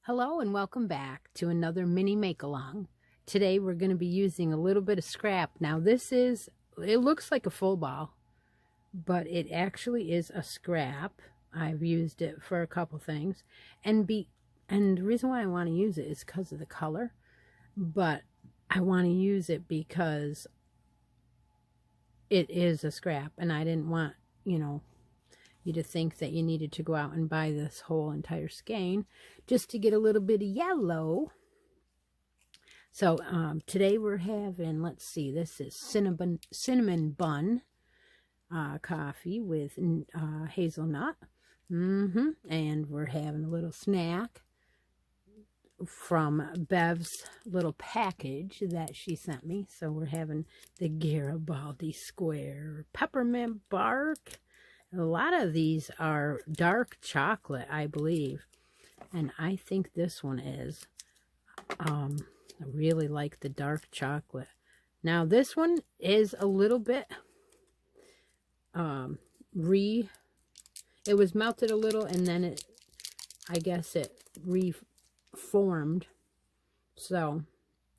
Hello and welcome back to another mini make-along. Today we're going to be using a little bit of scrap. Now it looks like a full ball, but it actually is a scrap. I've used it for a couple things. And the reason why I want to use it is because of the color. But I want to use it because it is a scrap. And I didn't want, you to think that you needed to go out and buy this whole entire skein just to get a little bit of yellow. So today we're having, let's see, this is cinnamon bun coffee with hazelnut. And we're having a little snack from Bev's little package that she sent me. So we're having the Garibaldi Square peppermint bark. A lot of these are dark chocolate, I believe. And I think this one is. I really like the dark chocolate. Now this one is a little bit it was melted a little and then I guess it reformed. So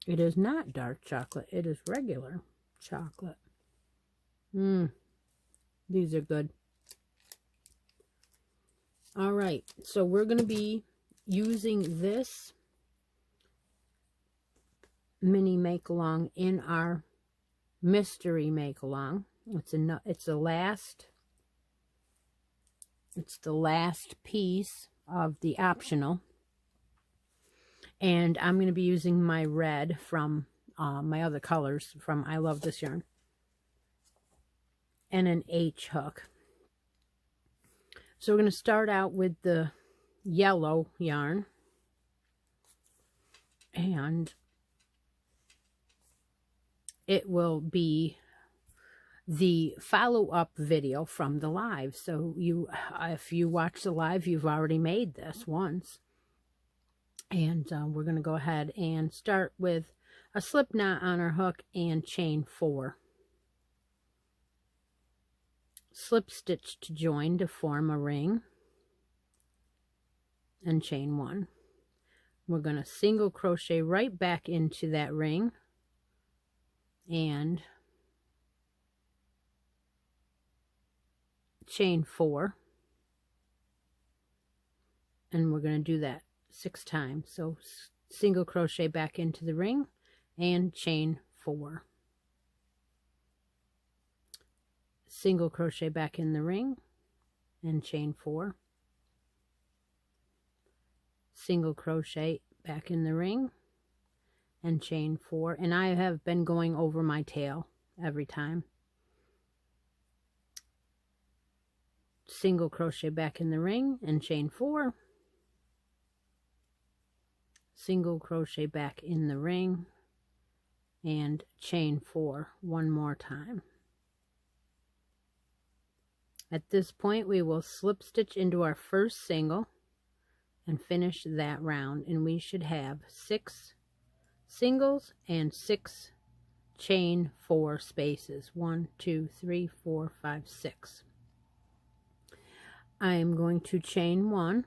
it is not dark chocolate. It is regular chocolate. These are good. All right, so we're going to be using this mini make-along in our mystery make-along. It's the last piece of the optional. And I'm going to be using my red from my other colors from I Love This Yarn. And an H hook. So we're going to start out with the yellow yarn. And it will be the follow-up video from the live. So if you watch the live, you've already made this once. And we're going to go ahead and start with a slip knot on our hook and chain 4. Slip stitch to join to form a ring and chain 1. We're going to single crochet right back into that ring and chain 4, and we're going to do that 6 times. So single crochet back into the ring and chain 4. Single crochet back in the ring and chain 4. Single crochet back in the ring and chain 4. And I have been going over my tail every time. Single crochet back in the ring and chain 4. Single crochet back in the ring and chain 4 one more time. At this point, we will slip stitch into our first single and finish that round. And we should have 6 singles and 6 chain 4 spaces. 1, 2, 3, 4, 5, 6. I am going to chain 1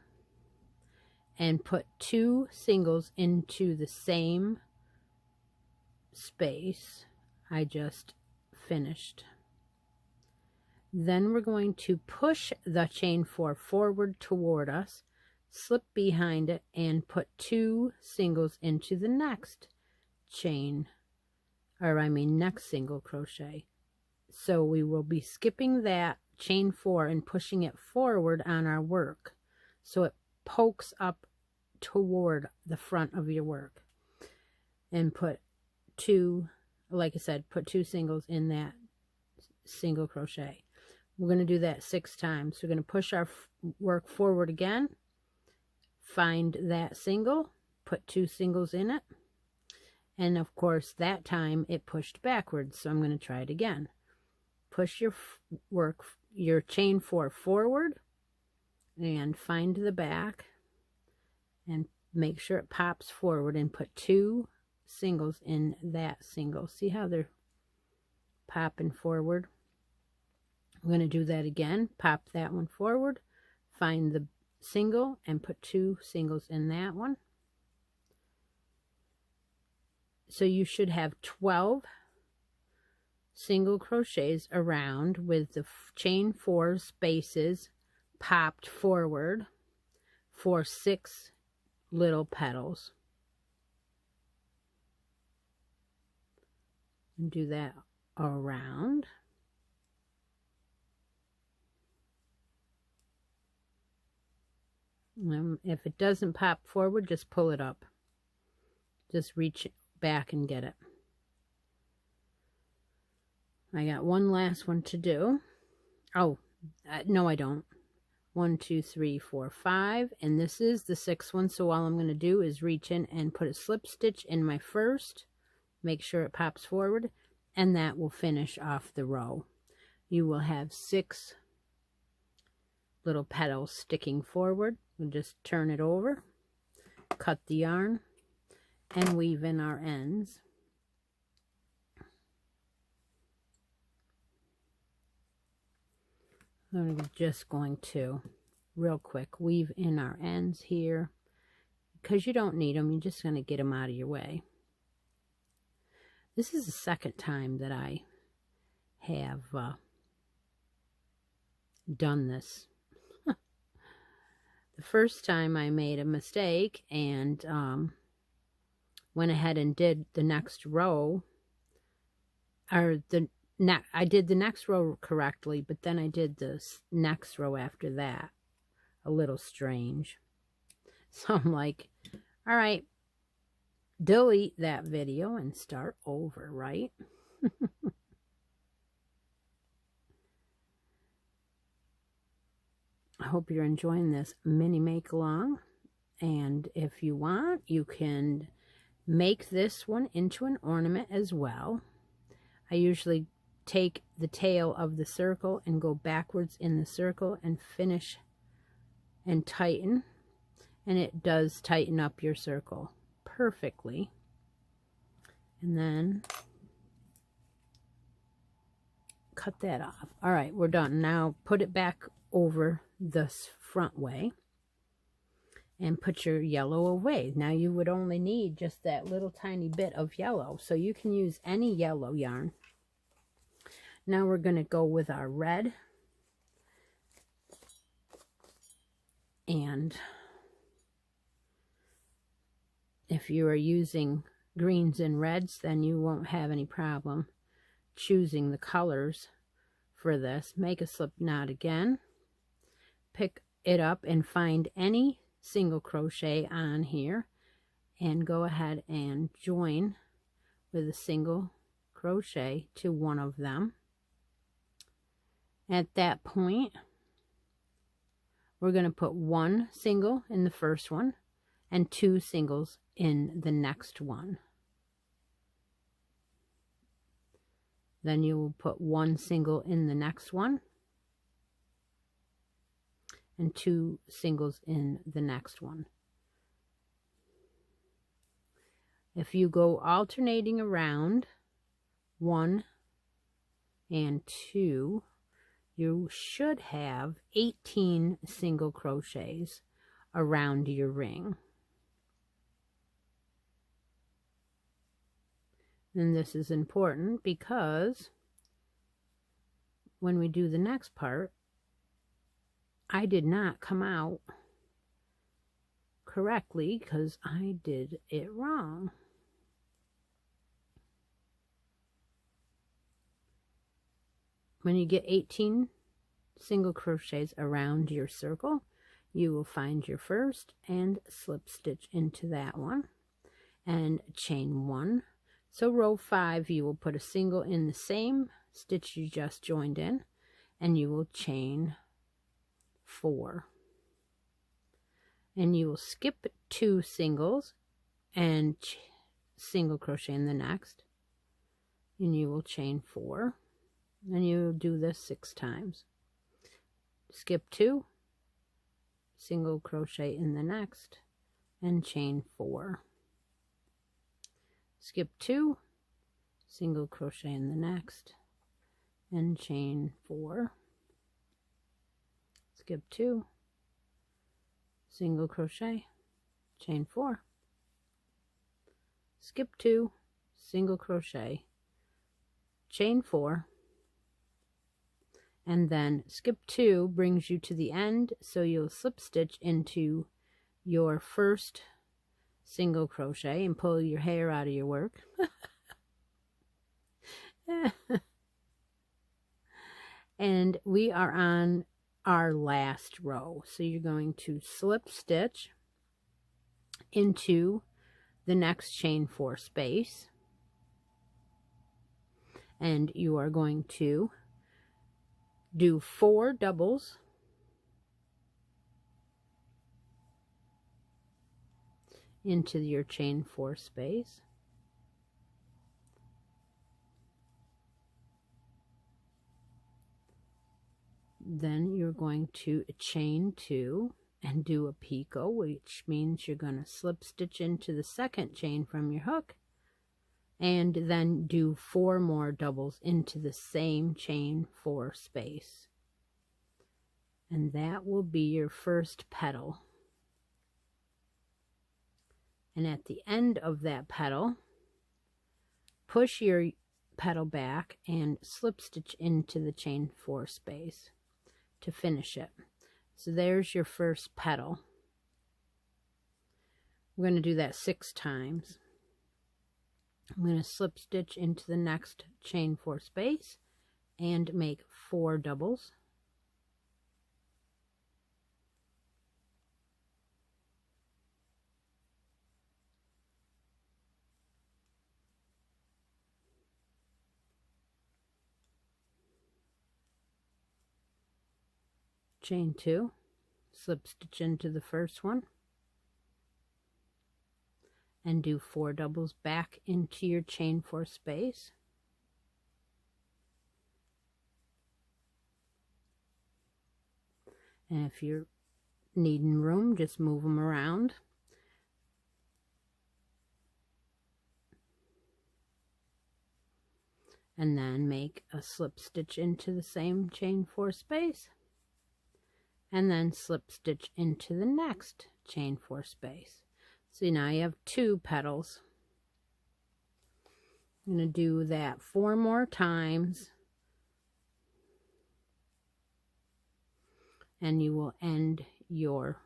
and put 2 singles into the same space. I just finished. Then we're going to push the chain 4 forward toward us, slip behind it, and put 2 singles into the next chain, or next single crochet. So we will be skipping that chain 4 and pushing it forward on our work, so it pokes up toward the front of your work. And put 2, like I said, put 2 singles in that single crochet. We're going to do that 6 times. We're going to push our work forward again, find that single, put 2 singles in it, and of course that time it pushed backwards, so I'm going to try it again. Push your chain 4 forward and find the back and make sure it pops forward, and put 2 singles in that single. See how they're popping forward? I'm going to do that again. Pop that one forward, find the single, and put 2 singles in that one. So you should have 12 single crochets around with the chain 4 spaces popped forward for 6 little petals. And do that around. If it doesn't pop forward, just pull it up. Just reach back and get it. I got one last one to do. Oh, no, I don't. 1, 2, 3, 4, 5, and this is the 6th one. So all I'm going to do is reach in and put a slip stitch in my first. Make sure it pops forward, and that will finish off the row. You will have 6 little petals sticking forward. We'll just turn it over, cut the yarn, and weave in our ends. I'm just going to, real quick, weave in our ends here, because you don't need them. You're just going to get them out of your way. This is the 2nd time that I have done this. The first time I made a mistake and went ahead and did the next row, or I did the next row correctly, but then I did the next row after that a little strange. So I'm like, all right, delete that video and start over, right? I hope you're enjoying this mini make along, and if you want, you can make this one into an ornament as well. I usually take the tail of the circle and go backwards in the circle and finish and tighten, and it does tighten up your circle perfectly. And then cut that off. All right, we're done. Now put it back over this front way and put your yellow away. Now you would only need just that little tiny bit of yellow, so you can use any yellow yarn. Now we're going to go with our red, and if you are using greens and reds, then you won't have any problem choosing the colors for this. Make a slip knot again, pick it up and find any single crochet on here, and go ahead and join with a single crochet to one of them. At that point, we're going to put 1 single in the first one and 2 singles in the next one. Then you will put 1 single in the next one and 2 singles in the next one. If you go alternating around 1 and 2, you should have 18 single crochets around your ring. And this is important because when we do the next part, I did not come out correctly because I did it wrong. When you get 18 single crochets around your circle, you will find your first and slip stitch into that one and chain 1. So row 5, you will put a single in the same stitch you just joined in, and you will chain 4. And you will skip 2 singles and single crochet in the next, and you will chain 4. And you will do this 6 times. Skip 2, single crochet in the next, and chain 4. Skip 2, single crochet in the next, and chain 4. Skip 2, single crochet, chain 4. Skip 2, single crochet, chain 4. And then skip 2 brings you to the end, so you'll slip stitch into your first single crochet and pull your hair out of your work. And we are on our last row, so you're going to slip stitch into the next chain 4 space, and you are going to do 4 doubles into your chain 4 space, then you're going to chain 2 and do a picot, which means you're going to slip stitch into the second chain from your hook, and then do 4 more doubles into the same chain 4 space. And that will be your first petal. And at the end of that petal, push your petal back and slip stitch into the chain 4 space to finish it. So there's your first petal. We're going to do that 6 times. I'm going to slip stitch into the next chain 4 space and make 4 doubles. Chain 2, slip stitch into the first one, and do 4 doubles back into your chain 4 space. And if you're needing room, just move them around. And then make a slip stitch into the same chain 4 space, and then slip stitch into the next chain 4 space. So now you have 2 petals. I'm going to do that 4 more times, and you will end your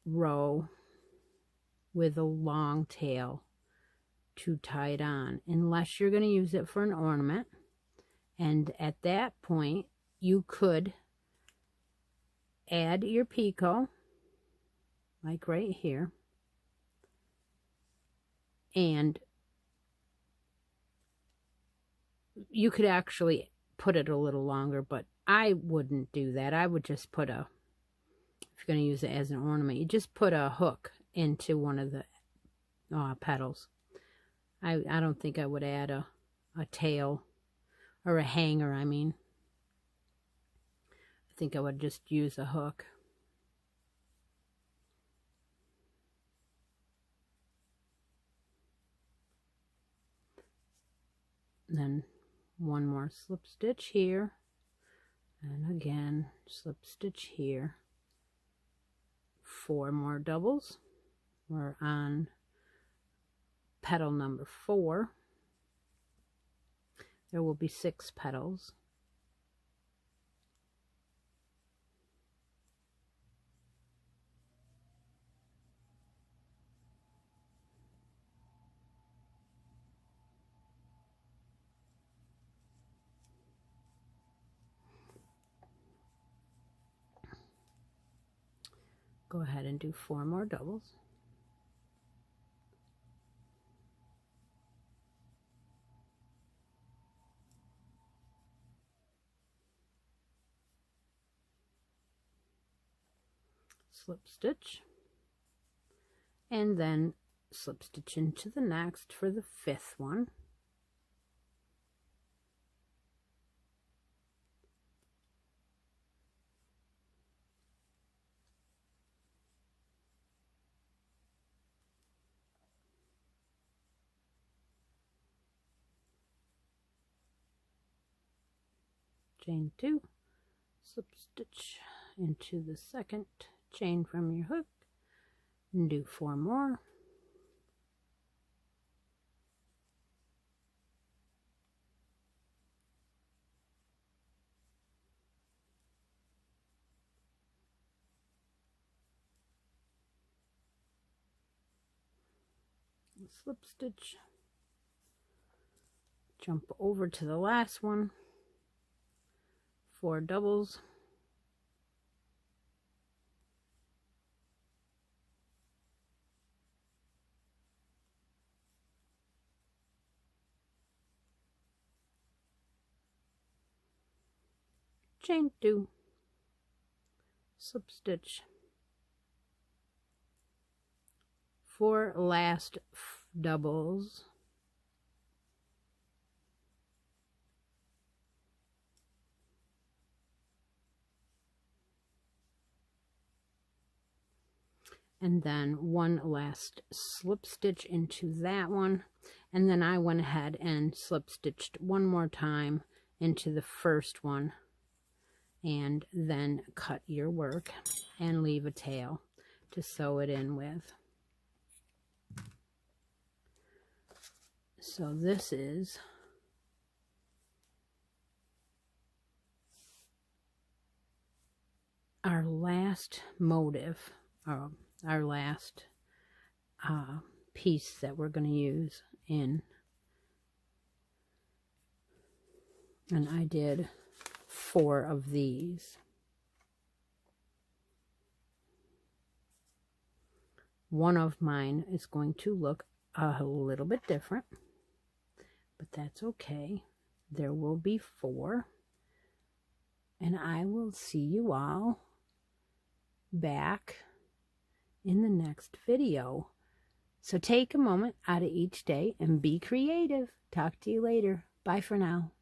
row with a long tail to tie it on, unless you're going to use it for an ornament. And at that point, you could add your picot, like right here, and you could actually put it a little longer, but I wouldn't do that. I would just put a, if you're going to use it as an ornament, you just put a hook into one of the petals. I don't think I would add a tail or a hanger, I mean. I think I would just use a hook. Then 1 more slip stitch here, and again slip stitch here. 4 more doubles. We're on petal number 4. There will be 6 petals. Go ahead and do 4 more doubles. Slip stitch, and then slip stitch into the next for the 5th one. Chain 2, slip stitch into the 2nd, chain from your hook, and do 4 more. Slip stitch, jump over to the last one, 4 doubles, chain 2, slip stitch, 4 last doubles, and then 1 last slip stitch into that one, and then I went ahead and slip stitched 1 more time into the first one, and then cut your work and leave a tail to sew it in with. So this is our last motif, our last piece that we're going to use in, and I did 4 of these. One of mine is going to look a little bit different, but that's okay. There will be 4, and I will see you all back in the next video. So take a moment out of each day and be creative. Talk to you later. Bye for now.